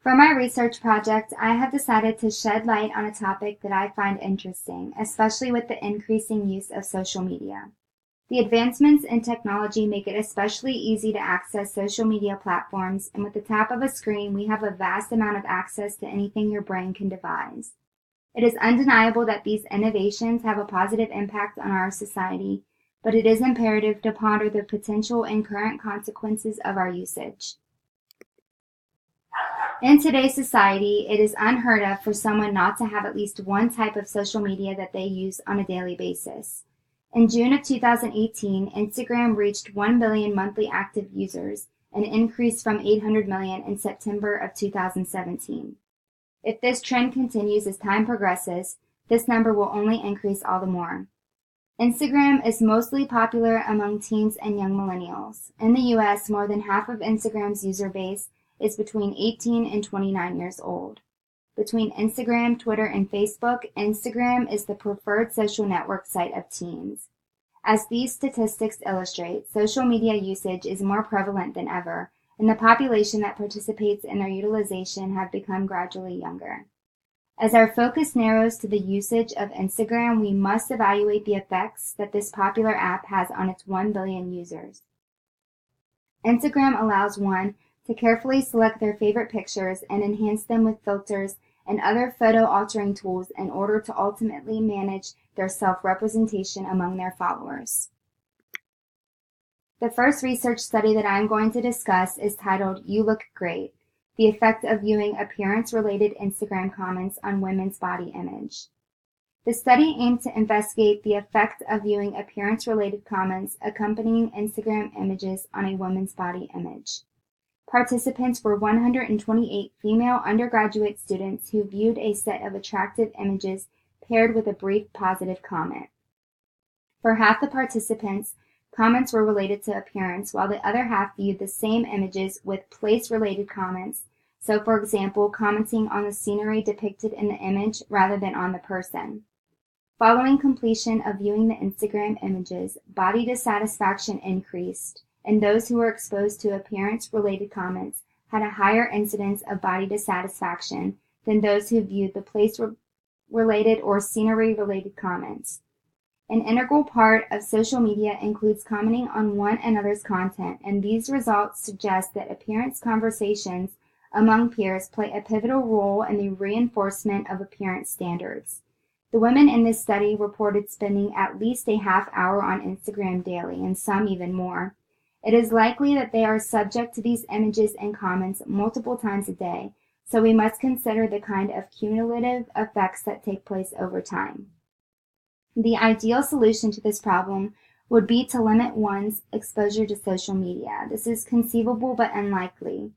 For my research project, I have decided to shed light on a topic that I find interesting, especially with the increasing use of social media. The advancements in technology make it especially easy to access social media platforms, and with the tap of a screen, we have a vast amount of access to anything your brain can devise. It is undeniable that these innovations have a positive impact on our society, but it is imperative to ponder the potential and current consequences of our usage. In today's society, it is unheard of for someone not to have at least one type of social media that they use on a daily basis. In June of 2018, Instagram reached 1 billion monthly active users, an increase from 800 million in September of 2017. If this trend continues as time progresses, this number will only increase all the more. Instagram is mostly popular among teens and young millennials. In the US, more than half of Instagram's user base is between 18 and 29 years old. Between Instagram, Twitter, and Facebook, Instagram is the preferred social network site of teens. As these statistics illustrate, social media usage is more prevalent than ever, and the population that participates in their utilization have become gradually younger. As our focus narrows to the usage of Instagram, we must evaluate the effects that this popular app has on its 1 billion users. Instagram allows one to carefully select their favorite pictures and enhance them with filters and other photo-altering tools in order to ultimately manage their self-representation among their followers. The first research study that I'm going to discuss is titled "You Look Great: The Effect of Viewing Appearance-Related Instagram Comments on Women's Body Image." The study aimed to investigate the effect of viewing appearance-related comments accompanying Instagram images on a woman's body image. Participants were 128 female undergraduate students who viewed a set of attractive images paired with a brief positive comment. For half the participants, comments were related to appearance, while the other half viewed the same images with place-related comments, so for example, commenting on the scenery depicted in the image rather than on the person. Following completion of viewing the Instagram images, body dissatisfaction increased, and those who were exposed to appearance-related comments had a higher incidence of body dissatisfaction than those who viewed the place-related or scenery-related comments. An integral part of social media includes commenting on one another's content, and these results suggest that appearance conversations among peers play a pivotal role in the reinforcement of appearance standards. The women in this study reported spending at least a half hour on Instagram daily, and some even more. It is likely that they are subject to these images and comments multiple times a day, so we must consider the kind of cumulative effects that take place over time. The ideal solution to this problem would be to limit one's exposure to social media. This is conceivable but unlikely.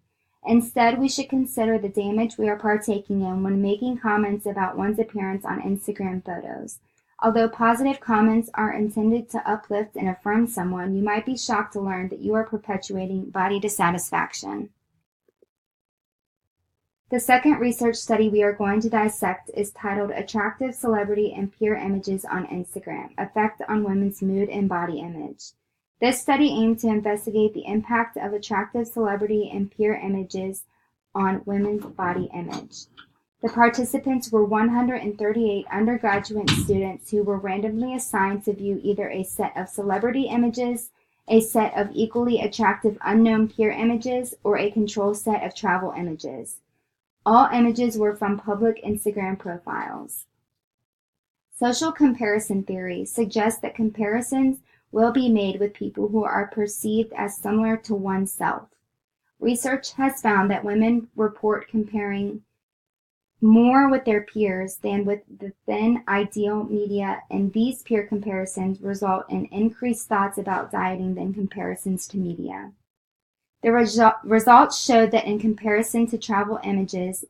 Instead, we should consider the damage we are partaking in when making comments about one's appearance on Instagram photos. Although positive comments are intended to uplift and affirm someone, you might be shocked to learn that you are perpetuating body dissatisfaction. The second research study we are going to dissect is titled "Attractive Celebrity and Peer Images on Instagram: Effect on Women's Mood and Body Image." This study aimed to investigate the impact of attractive celebrity and peer images on women's body image. The participants were 138 undergraduate students who were randomly assigned to view either a set of celebrity images, a set of equally attractive unknown peer images, or a control set of travel images. All images were from public Instagram profiles. Social comparison theory suggests that comparisons will be made with people who are perceived as similar to oneself. Research has found that women report comparing more with their peers than with the then ideal media, and these peer comparisons result in increased thoughts about dieting than comparisons to media. The results showed that in comparison to travel images,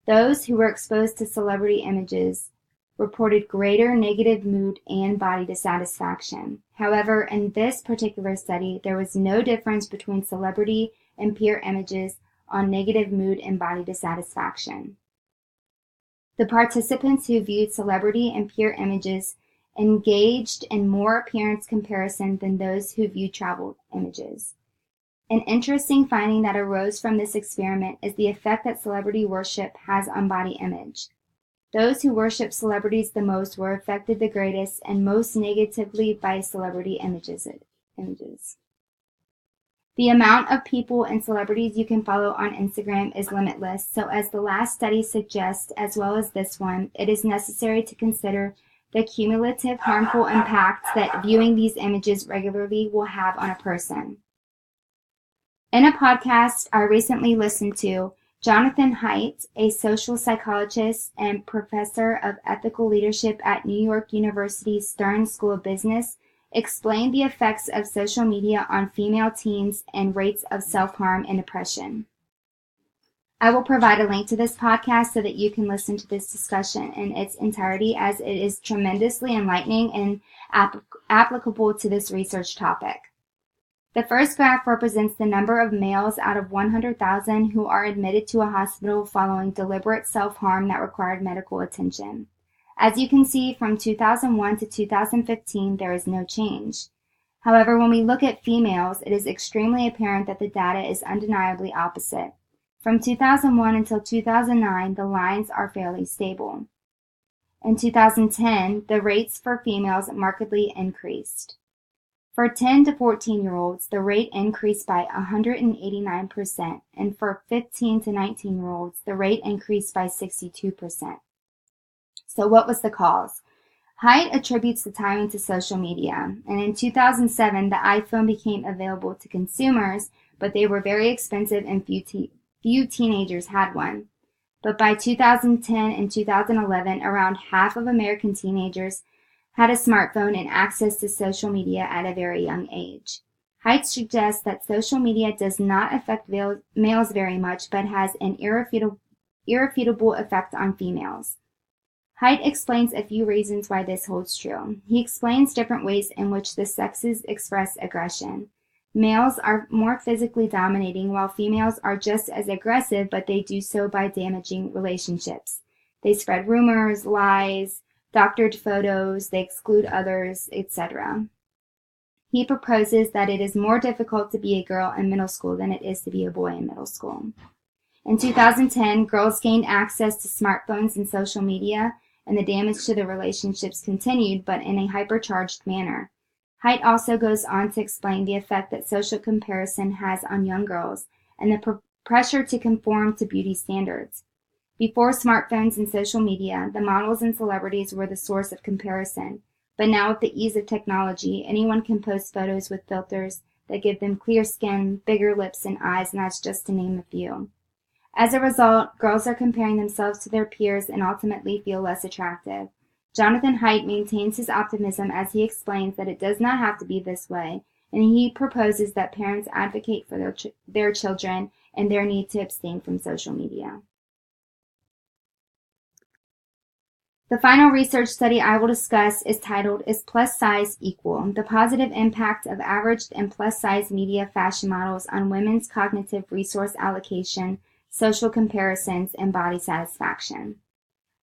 those who were exposed to celebrity images reported greater negative mood and body dissatisfaction. However, in this particular study, there was no difference between celebrity and peer images on negative mood and body dissatisfaction. The participants who viewed celebrity and peer images engaged in more appearance comparison than those who viewed travel images. An interesting finding that arose from this experiment is the effect that celebrity worship has on body image. Those who worship celebrities the most were affected the greatest and most negatively by celebrity images. The amount of people and celebrities you can follow on Instagram is limitless, so as the last study suggests, as well as this one, it is necessary to consider the cumulative harmful impact that viewing these images regularly will have on a person. In a podcast I recently listened to, Jonathan Haidt, a social psychologist and professor of ethical leadership at New York University's Stern School of Business, explained the effects of social media on female teens and rates of self-harm and depression. I will provide a link to this podcast so that you can listen to this discussion in its entirety, as it is tremendously enlightening and applicable to this research topic. The first graph represents the number of males out of 100,000 who are admitted to a hospital following deliberate self-harm that required medical attention. As you can see, from 2001 to 2015, there is no change. However, when we look at females, it is extremely apparent that the data is undeniably opposite. From 2001 until 2009, the lines are fairly stable. In 2010, the rates for females markedly increased. For 10 to 14-year-olds, the rate increased by 189%, and for 15 to 19-year-olds, the rate increased by 62%. So what was the cause? Haidt attributes the timing to social media, and in 2007, the iPhone became available to consumers, but they were very expensive and few teenagers had one. But by 2010 and 2011, around half of American teenagers had a smartphone and access to social media at a very young age. Haidt suggests that social media does not affect males very much, but has an irrefutable effect on females. Haidt explains a few reasons why this holds true. He explains different ways in which the sexes express aggression. Males are more physically dominating, while females are just as aggressive, but they do so by damaging relationships. They spread rumors, lies, doctored photos, they exclude others, etc. He proposes that it is more difficult to be a girl in middle school than it is to be a boy in middle school. In 2010, girls gained access to smartphones and social media, and the damage to the relationships continued, but in a hypercharged manner. Haidt also goes on to explain the effect that social comparison has on young girls and the pressure to conform to beauty standards. Before smartphones and social media, the models and celebrities were the source of comparison. But now with the ease of technology, anyone can post photos with filters that give them clear skin, bigger lips and eyes, and that's just to name a few. As a result, girls are comparing themselves to their peers and ultimately feel less attractive. Jonathan Haidt maintains his optimism as he explains that it does not have to be this way, and he proposes that parents advocate for their children and their need to abstain from social media. The final research study I will discuss is titled, Is Plus Size Equal? The Positive Impact of Averaged and Plus Size Media Fashion Models on Women's Cognitive Resource Allocation, Social Comparisons, and Body Satisfaction.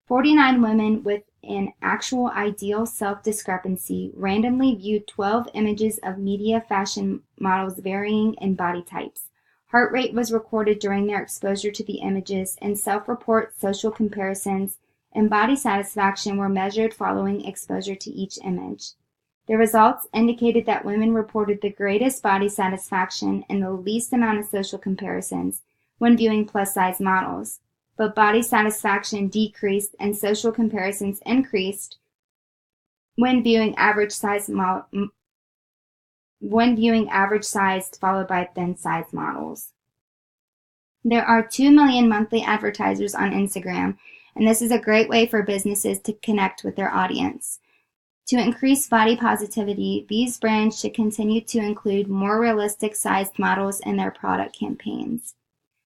49 women with an actual ideal self-discrepancy randomly viewed 12 images of media fashion models varying in body types. Heart rate was recorded during their exposure to the images, and self-report social comparisons and body satisfaction were measured following exposure to each image. The results indicated that women reported the greatest body satisfaction and the least amount of social comparisons when viewing plus-size models, but body satisfaction decreased and social comparisons increased when viewing average-sized followed by thin-sized models. There are 2 million monthly advertisers on Instagram, and this is a great way for businesses to connect with their audience. To increase body positivity, these brands should continue to include more realistic sized models in their product campaigns.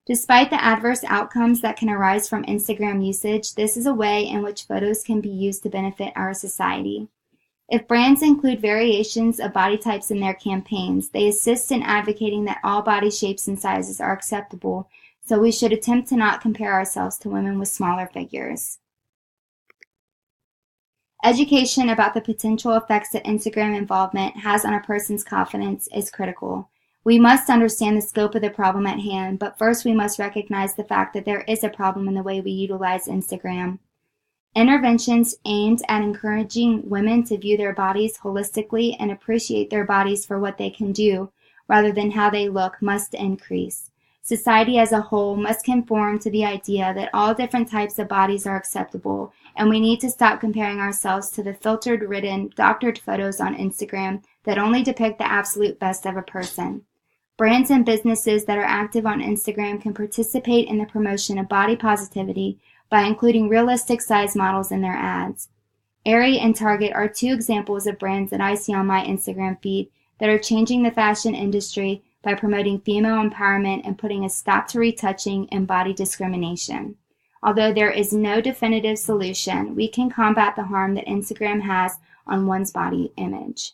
Despite the adverse outcomes that can arise from Instagram usage, this is a way in which photos can be used to benefit our society. If brands include variations of body types in their campaigns, they assist in advocating that all body shapes and sizes are acceptable, so we should attempt to not compare ourselves to women with smaller figures. Education about the potential effects that Instagram involvement has on a person's confidence is critical. We must understand the scope of the problem at hand, but first we must recognize the fact that there is a problem in the way we utilize Instagram. Interventions aimed at encouraging women to view their bodies holistically and appreciate their bodies for what they can do, rather than how they look, must increase. Society as a whole must conform to the idea that all different types of bodies are acceptable, and we need to stop comparing ourselves to the filtered-ridden, doctored photos on Instagram that only depict the absolute best of a person. Brands and businesses that are active on Instagram can participate in the promotion of body positivity by including realistic size models in their ads. Aerie and Target are two examples of brands that I see on my Instagram feed that are changing the fashion industry by promoting female empowerment and putting a stop to retouching and body discrimination. Although there is no definitive solution, we can combat the harm that Instagram has on one's body image.